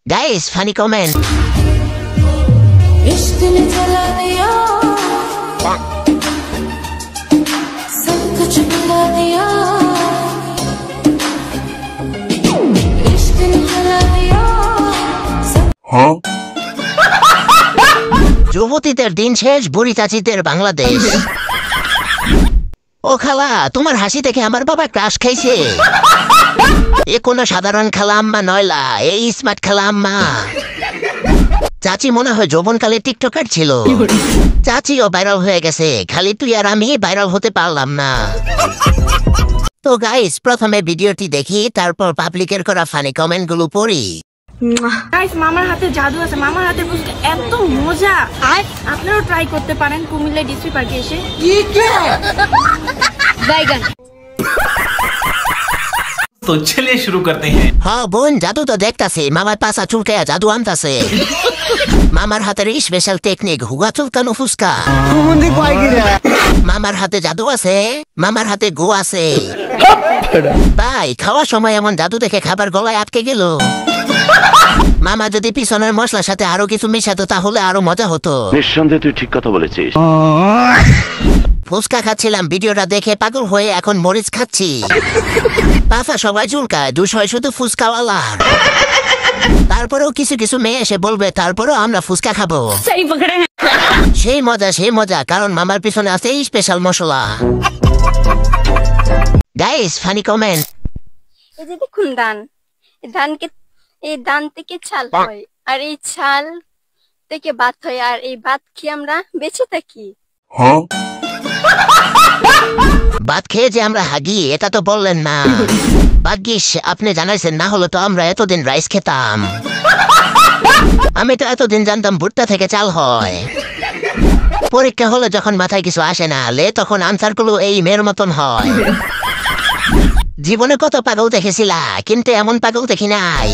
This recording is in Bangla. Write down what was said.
Guys, funny comment. इश्क ने जला दिया, सब कुछ मिला दिया, इश्क ने जला दिया। हाँ? যুবতীদের দিন শেষ, বুড়ি চাচিদের বাংলাদেশ। ও খালা, তোমার হাসি থেকে আমার বাবা ক্রাশ খাইছে। এ কোনো সাধারণ খালা আম্মা নয়লা, এই স্মার্ট খালা আম্মা। চাচি মনে হয় যৌবনকালে টিকটকার ছিল। চাচিও ভাইরাল হয়ে গেছে, খালি তুই আর আমি ভাইরাল হতে পারলাম না। তো গাইস, প্রথমে ভিডিওটি দেখি, তারপর পাবলিকের করা ফানি কমেন্ট গুলো পড়ি। গাইস, মামার হাতে জাদু আছে, মামার হাতে ফুচকা এত মজা। আপনারাও ট্রাই করতে পারেন কুমিল্লা ডিস্ট্রিক্ট পার্কে এসে। বাইগান। तो चलिए शुरू करते हैं। হ্যাঁ বোন, জাদু তো দেখতাছে, মামার পাশা চুলকায়া জাদু আনতাছে। মামার হাতের স্পেশাল টেকনিক, হুগা চুলকানো ফুচকা। মামার হাতে জাদু আছে, মামার হাতে গো আছে। ভাই, খাওয়ার সময় এমন জাদু দেখে খাবার গলায় আটকে গেল। মামা যদি পিছনের মশলার সাথে আরো কিছু মিশাতো তাহলে আরো মজা হতো। নিঃসন্দেহে তুই ঠিক কথা বলেছিস। ফুচকা খাচ্ছিলাম, ভিডিওটা দেখে পাগল হয়ে এখন মরিচ খাচ্ছি। পাফা সবাই চুলকায়, দোষ হয় শুধু ফুচকাওয়ালা। তারপরেও কিছু কিছু মেয়ে এসে বলবে তারপরেও আমরা ফুচকা খাবো। সেই মজা, কারণ মামার পিছনে আছে স্পেশাল মশলা। Guys, funny comment. এই যে দেখুন ধান, এই ধান থেকে ছাল হয়, আর এই ছাল থেকে ভাত হয়, আর এই ভাত খেয়ে আমরা বেঁচে থাকি। ভাত খেয়ে যে আমরা হাগি, এটা তো বললেন না। ভাগ্যিস আপনি জানাইছেন, না হলে তো আমরা এতদিন রাইস খেতাম। আমি তো এতদিন জানতাম ভুট্টা থেকে চাল হয়। পরীক্ষা হলে যখন মাথায় কিছু আসে না, তখন আনসার গুলো এই মেয়ের মতন হয়। জীবনে কত পাগল দেখেছিলা, কিন্তু এমন পাগল দেখি নাই।